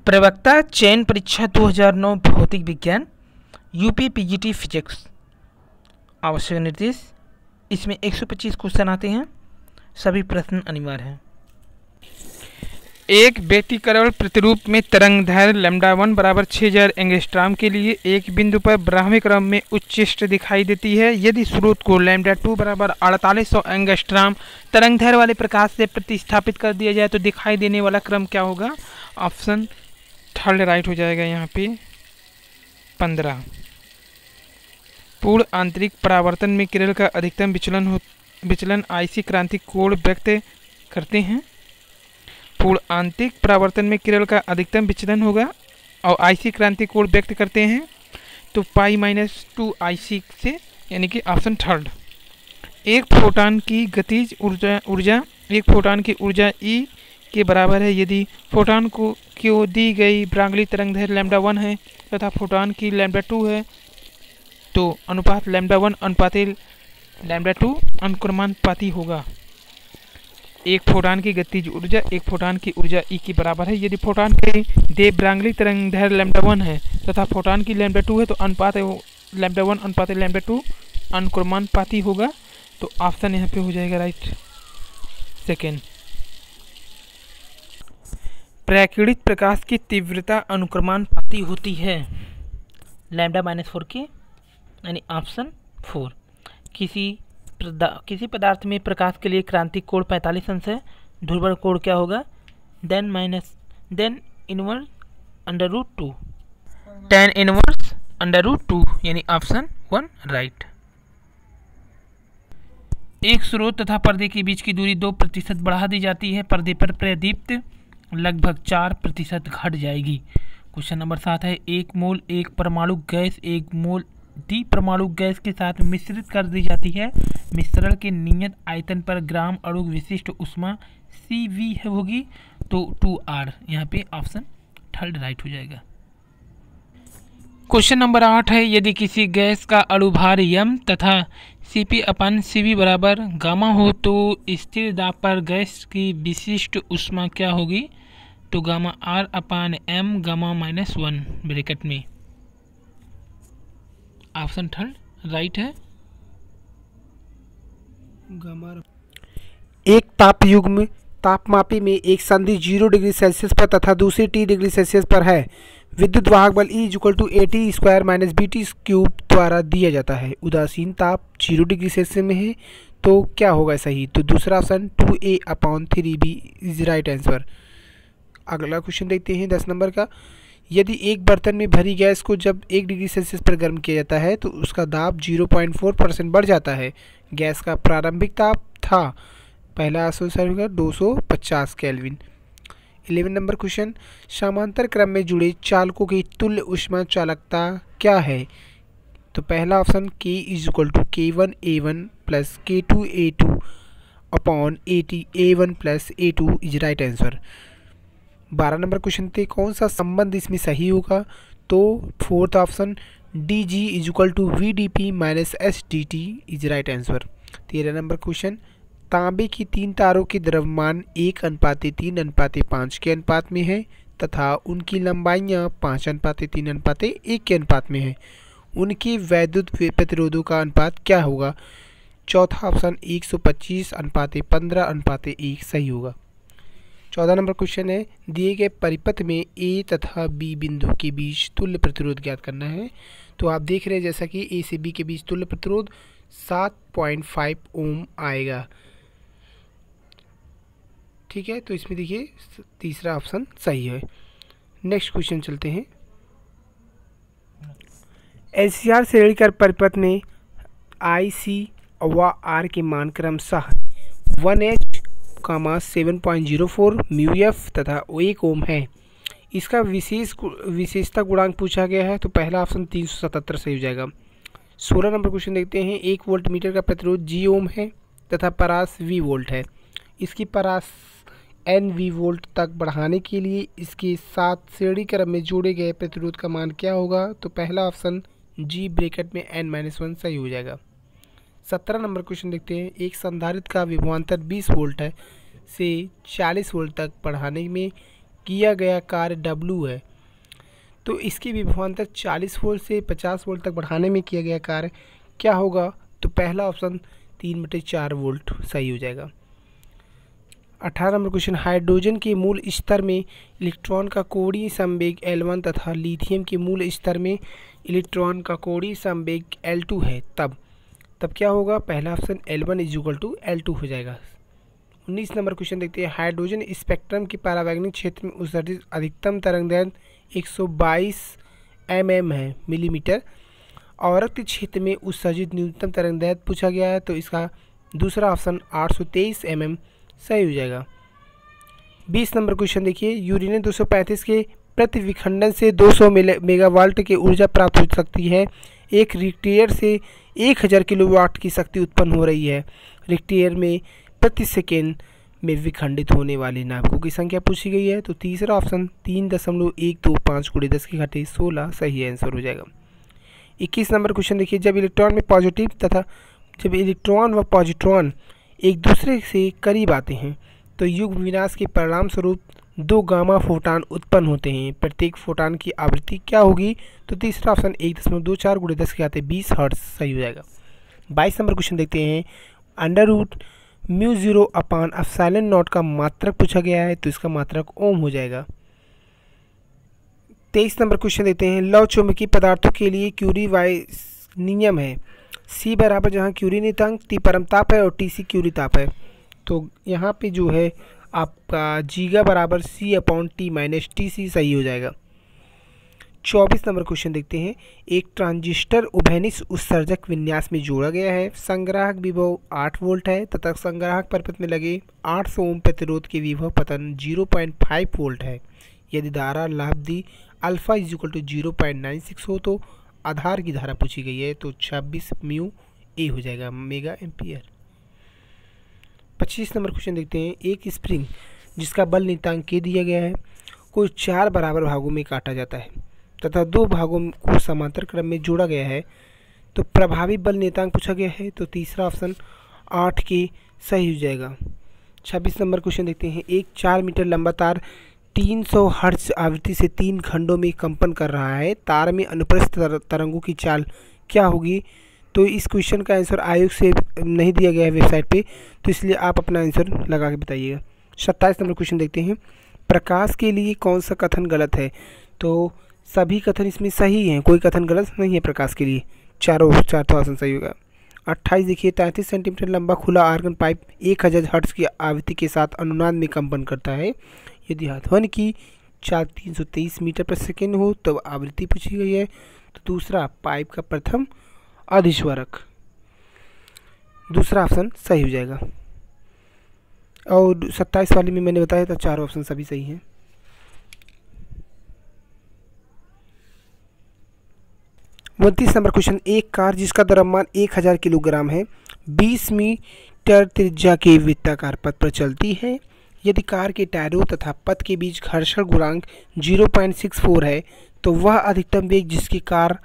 प्रवक्ता चयन परीक्षा 2009 भौतिक विज्ञान, यूपी पीजीटी फिजिक्स। आवश्यक निर्देश, इसमें 125 क्वेश्चन आते हैं, सभी प्रश्न अनिवार्य हैं। एक व्यतिकरण प्रतिरूप में तरंग दैर्घ्य λ1 बराबर 6000 एंगस्ट्रॉम के लिए एक बिंदु पर ब्राह्मी क्रम में उच्चिष्ट दिखाई देती है। यदि स्रोत को λ2 बराबर 4800 एंगस्ट्रॉम तरंग दैर्घ्य वाले प्रकाश से प्रतिस्थापित कर दिया जाए तो दिखाई देने वाला क्रम क्या होगा? ऑप्शन थर्ड राइट हो जाएगा यहाँ पे 15। पूर्ण आंतरिक परावर्तन में किरण का अधिकतम विचलन आईसी क्रांति कोण व्यक्त करते हैं। पूर्ण आंतरिक परावर्तन में किरण का अधिकतम विचलन होगा और आईसी क्रांति कोण व्यक्त करते हैं तो π-2 IC से, यानी कि ऑप्शन थर्ड। एक फोटॉन की गतिज ऊर्जा एक फोटॉन की ऊर्जा E के बराबर है यदि फोटॉन को दी गई ब्रांगली तरंग दैर्घ्य λ1 है तथा फोटॉन की λ2 है तो अनुपात λ1 अनुपाते λ2 अनुक्रमानुपाती होगा। एक फोटॉन की गतिज ऊर्जा एक फोटॉन की ऊर्जा E के बराबर है यदि फोटॉन के दे ब्रांगली तरंग दैर्घ्य λ1 है तथा फोटॉन की λ2 है तो अनुपात λ1 अनुपाते λ2 अनुक्रमानुपाती होगा। तो ऑप्शन यहाँ पे हो जाएगा राइट सेकेंड। प्रकीर्णित प्रकाश की तीव्रता अनुक्रमानुपाती होती है λ-4 के, यानी ऑप्शन 4। किसी पदार्थ में प्रकाश के लिए क्रांतिक कोण 45 अंश है, ध्रुवण कोण क्या होगा? देन इनवर्स √2 tan इनवर्स √2, यानी ऑप्शन 1 राइट। एक स्रोत तथा पर्दे के बीच की दूरी 2% बढ़ा दी जाती है, पर्दे पर प्रदीप्त लगभग 4% घट जाएगी। क्वेश्चन नंबर 7 है, एक मोल एक परमाणु गैस एक मोल डी परमाणु गैस के साथ मिश्रित कर दी जाती है। मिश्रण के नियत आयतन पर ग्राम अणु विशिष्ट ऊष्मा CV होगी तो 2R, यहाँ पे ऑप्शन थर्ड राइट हो जाएगा। क्वेश्चन नंबर 8 है, यदि किसी गैस का अणुभार m तथा Cp/Cv बराबर गामा हो तो स्थिर दाब पर गैस की विशिष्ट ऊष्मा क्या होगी? तो गामा R/m गामा -1 ब्रैकेट में, ऑप्शन थर्ड राइट है। एक तापयुग्म तापमापी में एक संधि 0 डिग्री सेल्सियस पर तथा दूसरी T डिग्री सेल्सियस पर है। विद्युत वाहक बल E = AT² - BT³ द्वारा दिया जाता है। उदासीन ताप 0 डिग्री सेल्सियस में है तो क्या होगा सही? तो दूसरा option 2A/3B is right answer. अगला क्वेश्चन देखते हैं 10 नंबर का। यदि एक बर्तन में भरी गैस को जब 1 डिग्री सेल्सियस पर गर्म किया जाता है तो उसका दाब 0.4% बढ़ जाता है। गैस का प्रारंभिक ताप था, पहला ऑप्शन होगा 250 केल्विन। 11 नंबर क्वेश्चन, समांतर क्रम में जुड़े चालकों की तुल्य ऊष्मा चालकता क्या है? तो पहला option K = K1A1 + K2A2 A1 + A2 is right answer. 12 number question थे, कौन सा संबंध इसमें सही होगा? तो fourth option DG = VdP - SdT is right answer. 13 number question, तांबे की 3 तारों के द्रव्यमान 1:3:5 के अनुपात में है तथा उनकी लंबाइयाँ 5:3:1 के अनुपात में है। उनके वैद्युत प्रतिरोधों का अनुपात क्या होगा? चौथा ऑप्शन 125:15:1 सही होगा। 14 नंबर क्वेश्चन है, दिए गए परिपथ में A तथा B बिंदु के बीच तुल्य प्रतिरोध ज्ञात करना है। तो आप देख रहे हैं जैसा कि A से B के बीच तुल्य प्रतिरोध 7.5 ओम आएगा। ठीक है, तो इसमें देखिए तीसरा ऑप्शन सही है। नेक्स्ट क्वेश्चन चलते हैं। LCR श्रेणी कर परिपथ में IC व R के मान क्रमशः 1H, 7.04 μF तथा 1 ओम है। इसका विशेषता गुणांक पूछा गया है तो पहला ऑप्शन 377 सही हो जाएगा। 16 नंबर क्वेश्चन देखते हैं। 1 वोल्ट मीटर का प्रतिरोध G ओम है तथा परास V वोल्ट है। इसकी परास NV वोल्ट तक बढ़ाने के लिए इसके साथ श्रेणी क्रम में जोड़े गए प्रतिरोध का मान क्या होगा? तो पहला ऑप्शन G ब्रैकेट में N-1 सही हो जाएगा। 17 नंबर क्वेश्चन देखते हैं। एक संधारित्र का विभवांतर 20 वोल्ट है से 40 वोल्ट तक बढ़ाने में किया गया कार्य W है, तो इसकी विभवांतर 40 वोल्ट से 50 वोल्ट तक बढ़ाने में किया गया कार्य क्या होगा? तो पहला ऑप्शन 3/4 वोल्ट सही हो जाएगा। 18 नंबर क्वेश्चन, हाइड्रोजन के मूल स्तर में इलेक्ट्रॉन का कोणीय संवेग L1 तथा लिथियम के मूल स्तर में इलेक्ट्रॉन का कोणीय संवेग L2 है, तब क्या होगा? पहला ऑप्शन L1 = L2 हो जाएगा। 19 नंबर क्वेश्चन देखते हैं, हाइड्रोजन स्पेक्ट्रम के परावैंगनिक क्षेत्र में उत्सर्जित अधिकतम तरंगदैर्घ्य 122 mm है मिलीमीटर। आवर्त क्षेत्र में उत्सर्जित न्यूनतम तरंगदैर्घ्य पूछा गया है, तो इसका दूसरा ऑप्शन 823 mm सही हो जाएगा। 20 नंबर क्वेश्चन देखिए, यूरेनियम 235 के प्रति विखंडन से 200 मेगावाट की ऊर्जा प्राप्त हो सकती है। एक रिक्टियर से 1000 किलोवाट की शक्ति उत्पन्न हो रही है। रिक्टियर में प्रति सेकेंड में विखंडित होने वाले नाभिकों की संख्या पूछी गई है, तो तीसरा ऑप्शन 3.125 × 10⁻16 सही आंसर हो जाएगा। 21 नंबर क्वेश्चन देखिए, जब इलेक्ट्रॉन व पॉजिट्रॉन एक दूसरे से करीब आते हैं तो युग्म विनाश के परिणाम स्वरूप 2 गामा फोटान उत्पन्न होते हैं। प्रत्येक फोटान की आवृत्ति क्या होगी? तो तीसरा ऑप्शन 1.24 × 10⁻20 हर्ट्ज सही हो जाएगा। 22 नंबर क्वेश्चन देखते हैं, √μ0/ε0 का मात्रक पूछा गया है, तो इसका मात्रक ओम हो जाएगा। 23 नंबर क्वेश्चन देते हैं, लौ चुंबकीय पदार्थों के लिए क्यूरी वाइस नियम है। C बराबर जहाँ क्यूरी नियतांक, T परमताप है और TC क्यूरी ताप है, तो यहाँ पे जो है आपका जीगा बराबर C/T - TC सही हो जाएगा। 24 नंबर क्वेश्चन देखते हैं, एक ट्रांजिस्टर उभयनिष्ठ उत्सर्जक विन्यास में जोड़ा गया है। संग्राहक विभव 8 वोल्ट है तथा संग्राहक परपथ में लगे 800 ओम प्रतिरोध के विभव पतन 0.5 वोल्ट है। यदि धारा लाभदी अल्फा = 0.96 हो तो आधार की धारा पूछी गई है, तो 26 μA हो जाएगा, मेगा एम्पियर। 25 नंबर क्वेश्चन देखते हैं, एक स्प्रिंग जिसका बल नियतांक K दिया गया है को 4 बराबर भागों में काटा जाता है तथा 2 भागों को समांतर क्रम में जोड़ा गया है, तो प्रभावी बल नियतांक पूछा गया है, तो तीसरा ऑप्शन 8K सही हो जाएगा। 26 नंबर क्वेश्चन देखते हैं, एक 4 मीटर लंबा तार 300 हर्ट्ज आवृत्ति से 3 खंडों में कंपन कर रहा है। तार में अनुप्रस्थ तरंगों की चाल क्या होगी? तो इस क्वेश्चन का आंसर आयोग से नहीं दिया गया है वेबसाइट पे, तो इसलिए आप अपना आंसर लगा के बताइएगा। 27 नंबर क्वेश्चन देखते हैं, प्रकाश के लिए कौन सा कथन गलत है? तो सभी कथन इसमें सही हैं, कोई कथन गलत नहीं है प्रकाश के लिए, चार तो ऑप्शन सही होगा। 28 देखिए, 33 सेंटीमीटर लंबा खुला आर्गन पाइप 1000 हर्ट्ज की आवृत्ति के साथ अनुनाद में कंपन करता है। यदि ध्वनि की चाल 323 मीटर प्रति सेकेंड हो तब आवृत्ति पूछी गई है, तो दूसरा पाइप का प्रथम अधिस्वरक, दूसरा ऑप्शन सही हो जाएगा। और 27 वाली में मैंने बताया था 4 ऑप्शन सभी सही हैं। 29 नंबर क्वेश्चन, एक कार जिसका द्रव्यमान 1000 किलोग्राम है 20 मीटर त्रिज्या के वृत्ताकार पथ पर चलती है। यदि कार के टायरों तथा पथ के बीच घर्षण गुणांक 0.64 है तो वह अधिकतम वेग जिसकी कार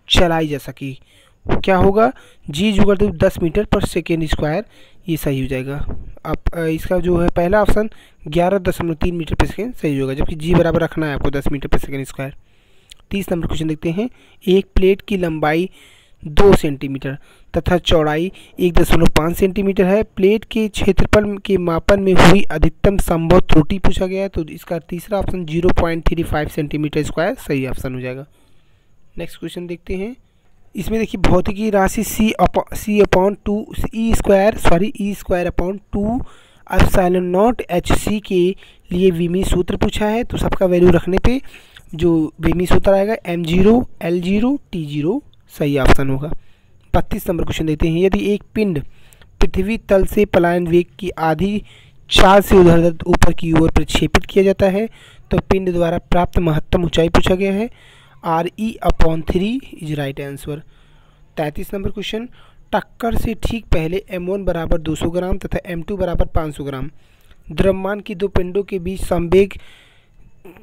चलाई जा सके क्या होगा? G = 10 मीटर पर सेकेंड स्क्वायर, ये सही हो जाएगा। अब इसका जो है पहला ऑप्शन 11.3 मीटर पर सेकेंड सही होगा, जबकि G बराबर रखना है आपको 10 मीटर पर सेकेंड स्क्वायर। 30 नंबर क्वेश्चन देखते हैं, एक प्लेट की लंबाई 2 सेंटीमीटर तथा चौड़ाई 1.5 सेंटीमीटर है। प्लेट के क्षेत्रफल के मापन में हुई अधिकतम संभव त्रुटि पूछा गया है, तो इसका तीसरा ऑप्शन 0.35 सेंटीमीटर स्क्वायर सही ऑप्शन हो जाएगा। नेक्स्ट क्वेश्चन देखते हैं, इसमें देखिए भौतिकी राशि E²/2 ε0 hc के लिए विमी सूत्र पूछा है, तो सबका वैल्यू रखने पे जो विमी सूत्र आएगा m0 l0 t0 सही ऑप्शन होगा। 32 नंबर क्वेश्चन देते हैं, यदि एक पिंड पृथ्वी तल से पलायन वेग की आधी चाल से उधर ऊपर की ओर प्रक्षेपित किया जाता है तो पिंड द्वारा प्राप्त महत्तम ऊंचाई पूछा गया है, RE/3 is right answer. 33 number question, टक्कर से ठीक पहले m1 बराबर 200 ग्राम तथा m2 बराबर 500 ग्राम द्रव्यमान की 2 पिंडों के बीच संवेग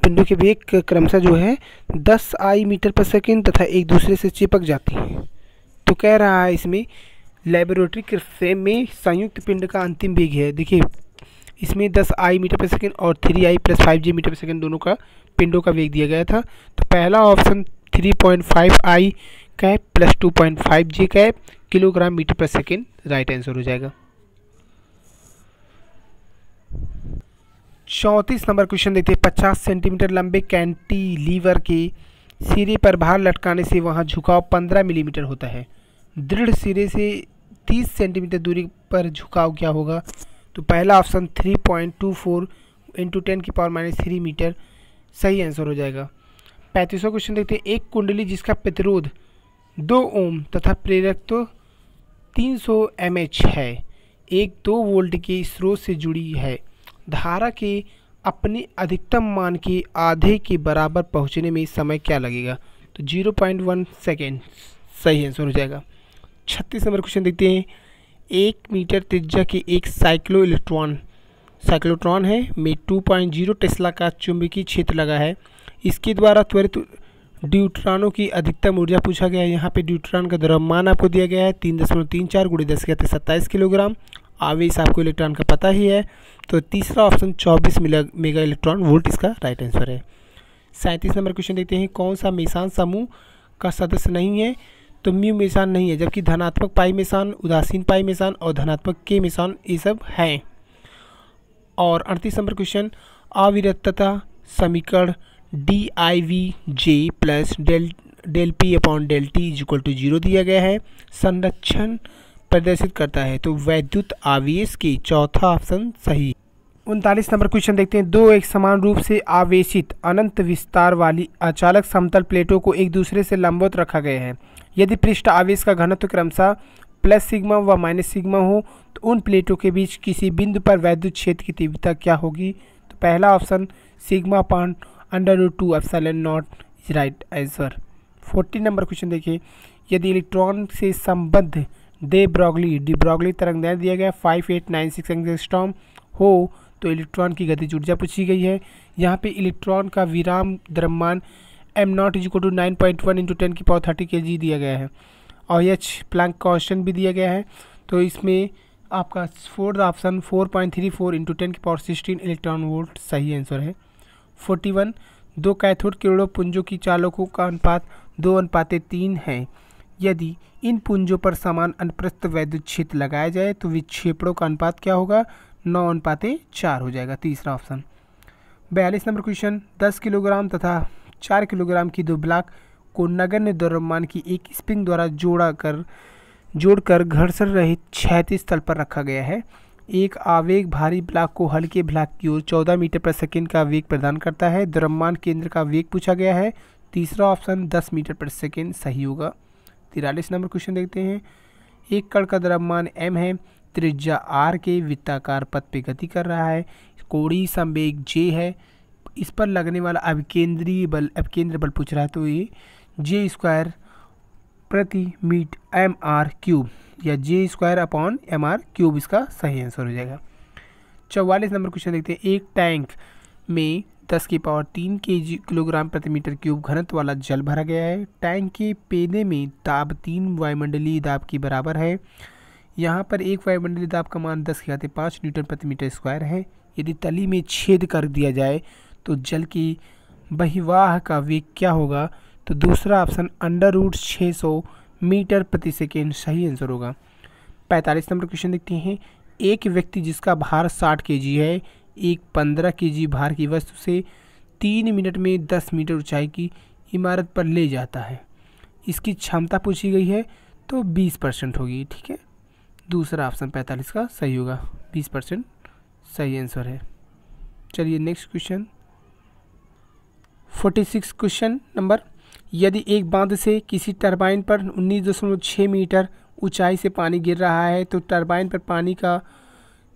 पिंडों के वेग क्रमशः जो है 10 I मीटर पर सेकेंड तथा एक दूसरे से चिपक जाती हैं। तो कह रहा है इसमें लेबोरेटरी के फ्रेम में संयुक्त पिंड का अंतिम वेग है। देखिए इसमें 10 आई मीटर प्रति सेकंड और 3 आई प्लस 5 जे मीटर प्रति सेकंड दोनों का पिंडों का वेग दिया गया था। तो पहला ऑप्शन 3.5 आई कैप प्लस 2.5 जे कैप किलोग्राम मीटर प्रति सेकंड राइट आंसर हो जाएगा। 34 नंबर क्वेश्चन देखते हैं। 50 सेंटीमीटर लंबे कैंटिलीवर के सिरे पर भार लटकाने से वहां झुकाव 15 मिलीमीटर होता है। दृढ़ सिरे से 30 सेंटीमीटर दूरी पर झुकाव क्या होगा? तो पहला ऑप्शन 3.24 इंटू 10⁻³ मीटर सही आंसर हो जाएगा। 35वां क्वेश्चन देखते हैं। एक कुंडली जिसका प्रतिरोध 2 ओम तथा प्रेरकत्व 300 mH है, एक 2 वोल्ट के स्रोत से जुड़ी है, धारा के अपने अधिकतम मान के आधे के बराबर पहुंचने में समय क्या लगेगा? तो 0.1 सेकेंड सही आंसर हो जाएगा। 36 नंबर क्वेश्चन देखते हैं। 1 मीटर त्रिज्या के एक साइक्लोट्रॉन है में 2.0 टेस्ला का चुंबकीय क्षेत्र लगा है। इसके द्वारा त्वरित ड्यूट्रॉनों की अधिकतम ऊर्जा पूछा गया है। यहाँ पे ड्यूट्रॉन का द्रव्यमान आपको दिया गया है 3.34 × 10⁻27 किलोग्राम। आवेश आपको इलेक्ट्रॉन का पता ही है। तो तीसरा ऑप्शन 24 मेगा इलेक्ट्रॉन वोल्ट इसका राइट आंसर है। 37 नंबर क्वेश्चन देखते हैं। कौन सा मेसान समूह का सदस्य नहीं है? तो म्यू मेसान नहीं है, जबकि धनात्मक पाई मेसान, उदासीन पाई मेसान और धनात्मक के मेसान ये सब हैं। और 38 नंबर क्वेश्चन। अविरतता समीकरण DIVJ प्लस डेल P/डेल T 0 दिया गया है। संरक्षण प्रदर्शित करता है, तो वैद्युत आवेश के चौथा ऑप्शन सही। 39 नंबर क्वेश्चन देखते हैं। 2 एक समान रूप से आवेशित अनंत विस्तार वाली अचालक समतल प्लेटों को एक दूसरे से लंबवत रखा गया है। यदि पृष्ठ आवेश का घनत्व क्रमशः प्लस सिग्मा व माइनस सिग्मा हो तो उन प्लेटों के बीच किसी बिंदु पर वैद्युत क्षेत्र की तीव्रता क्या होगी? तो पहला option σ/√2 epsilon not is right answer. 40 number question देखिए। यदि इलेक्ट्रॉन से संबद्ध डे ब्रॉगली तरंगदैर्घ्य दिया गया 5896 एंगस्ट्रॉम हो तो इलेक्ट्रॉन की गतिज ऊर्जा पूछी गई है। यहाँ पे इलेक्ट्रॉन का विराम द्रव्यमान m0 = 9.1 × 10⁻30 kg दिया गया है और H प्लैंक कांस्टेंट भी दिया गया है। तो इसमें आपका फोर्थ ऑप्शन 4.34 × 10⁻16 इलेक्ट्रॉन वोल्ट सही आंसर है। 41 2 कैथोड किरणों पुंजों की चालकों का अनुपात 2:3 है। यदि इन पुंजों पर समान अनुप्रस्थ वैद्युत क्षेत्र लगाया जाए तो विक्षेपणों का अनुपात क्या होगा? 9:4 हो जाएगा तीसरा ऑप्शन। 42 number question. 10 किलोग्राम तथा 4 किलोग्राम की 2 ब्लॉक को नगण्य द्रव्यमान की एक स्प्रिंग द्वारा जोड़कर घर्षण रहित क्षैतिज तल पर रखा गया है। एक आवेग भारी ब्लॉक को हल्के ब्लॉक की ओर 14 मीटर प्रति सेकंड का वेग प्रदान करता है। द्रव्यमान केंद्र का वेग पूछा गया है। तीसरा ऑप्शन 10 मीटर प्रति सेकंड सही होगा। 43 नंबर क्वेश्चन देखते हैं। एक कण का द्रव्यमान m है, त्रिज्या r के वृत्ताकार पथ पे गति कर रहा है, कोणीय संवेग j है, इस पर लगने वाला अभिकेंद्रीय बल पूछ रहा है तो ये J² प्रति मीटर mr³ या J²/mr³ इसका सही आंसर हो जाएगा। 44 नंबर क्वेश्चन देखते हैं। एक टैंक में 10⁻³ किलोग्राम प्रति मीटर क्यूब घनत्व वाला जल भरा गया है। टैंक के पेने में दाब 3 वायुमंडलीय दाब के बराबर है। यहाँ पर एक वायुमंडलीय दाब का मान 10⁵ न्यूटन प्रति मीटर स्क्वायर है। यदि तली में छेद कर दिया जाए तो जल की बहिर्वाह का वेग क्या होगा? तो दूसरा ऑप्शन √600 मीटर प्रति सेकेंड सही आंसर होगा। 45 नंबर क्वेश्चन देखते हैं। एक व्यक्ति जिसका भार 60 kg है, एक 15 kg भार की वस्तु से 3 मिनट में 10 मीटर ऊंचाई की इमारत पर ले जाता है। इसकी क्षमता पूछी गई है तो 20% होगी। ठीक है, दूसरा ऑप्शन 45 का सही होगा, 20% सही आंसर है। चलिए नेक्स्ट क्वेश्चन 46 क्वेश्चन नंबर। यदि एक बांध से किसी टरबाइन पर 19.6 मीटर ऊंचाई से पानी गिर रहा है तो टरबाइन पर पानी का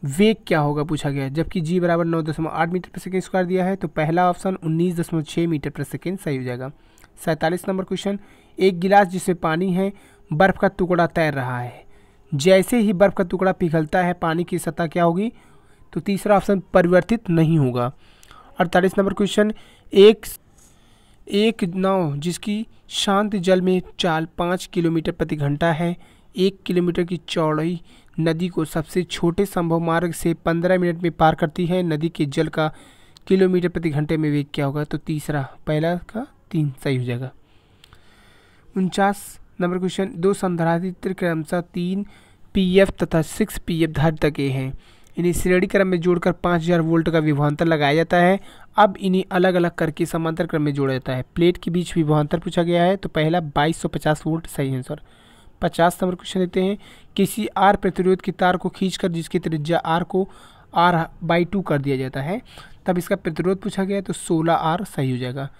वेग क्या होगा पूछा गया है, जबकि G = 9.8 मीटर प्रति सेकेंड स्क्वायर दिया है। तो पहला ऑप्शन 19.6 मीटर प्रति सेकेंड सही हो जाएगा। 47 नंबर क्वेश्चन। एक गिलास जिसमें पानी है, बर्फ़ का टुकड़ा तैर रहा है, जैसे ही बर्फ़ का टुकड़ा पिघलता है पानी की सतह क्या होगी? तो तीसरा ऑप्शन परिवर्तित नहीं होगा। 48 नंबर क्वेश्चन। एक नाव जिसकी शांत जल में चाल 5 किलोमीटर प्रति घंटा है, 1 किलोमीटर की चौड़ाई नदी को सबसे छोटे संभव मार्ग से 15 मिनट में पार करती है। नदी के जल का किलोमीटर प्रति घंटे में वेग क्या होगा? तो तीसरा, पहला का 3 सही हो जाएगा। 49 नंबर क्वेश्चन, दो संधारित्र क्रमशः 3 pf तथा 6 pf धारिता के हैं। इन्हें श्रेणी क्रम में जोड़कर 5000 वोल्ट का विभवांतर लगाया जाता है। अब इन्हें अलग अलग करके समांतर क्रम में जोड़ा जाता है। प्लेट के बीच विभवांतर पूछा गया है, तो पहला 2250 वोल्ट सही आंसर। 50 नंबर क्वेश्चन देते हैं, किसी आर प्रतिरोध की तार को खींचकर जिसकी त्रिज्या आर को R/2 कर दिया जाता है, तब इसका प्रतिरोध पूछा गया है, तो 16R सही हो जाएगा।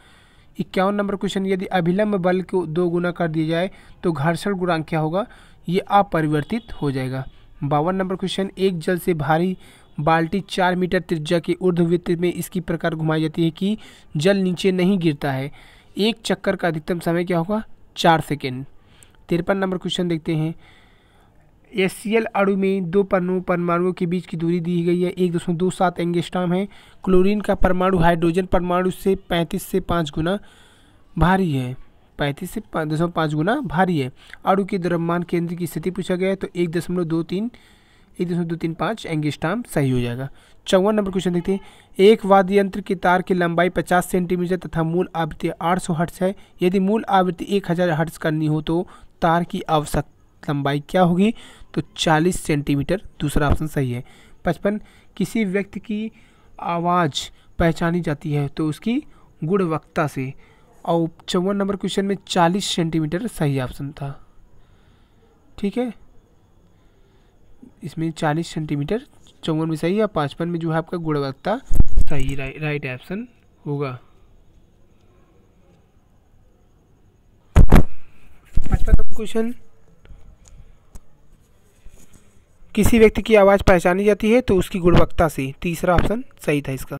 51 नंबर क्वेश्चन, यदि अभिलंब बल को 2 गुना कर दिया जाए तो घर्षण गुणांक क्या होगा? ये अपरिवर्तित हो जाएगा। 52 नंबर क्वेश्चन, एक जल से भारी बाल्टी 4 मीटर त्रिज्या के ऊर्ध्ववृत्त में इसकी प्रकार घुमाई जाती है कि जल नीचे नहीं गिरता है। एक चक्कर का अधिकतम समय क्या होगा? 4 सेकेंड। 53 नंबर क्वेश्चन देखते हैं, HCl अणु में 2 परमाणुओं के बीच की दूरी दी गई है 1.27 एंगस्ट्रॉम है। क्लोरीन का परमाणु हाइड्रोजन परमाणु से 35 से 5 गुना भारी है, 35 से 5.5 गुना भारी है। अणु के द्रव्यमान केंद्र की स्थिति पूछा गया है, तो 1.235 एंगस्ट्रॉम सही हो जाएगा। 54 नंबर क्वेश्चन देखते हैं, एक वाद्य यंत्र की तार की लंबाई 50 सेंटीमीटर तथा मूल आवृत्ति 800 हर्ट्ज है। यदि मूल आवृत्ति 1000 हर्ट्ज करनी हो तो तार की आवश्यक लंबाई क्या होगी? तो 40 सेंटीमीटर, दूसरा ऑप्शन सही है। 55, किसी व्यक्ति की आवाज़ पहचानी जाती है तो उसकी गुणवत्ता से, और 54 नंबर क्वेश्चन में 40 सेंटीमीटर सही ऑप्शन था। ठीक है, इसमें 40 सेंटीमीटर 54 में सही है, 55 में जो है आपका गुणवत्ता सही, राइट ऑप्शन होगा। 55 नंबर क्वेश्चन, किसी व्यक्ति की आवाज़ पहचानी जाती है तो उसकी गुणवत्ता से, तीसरा ऑप्शन सही था इसका।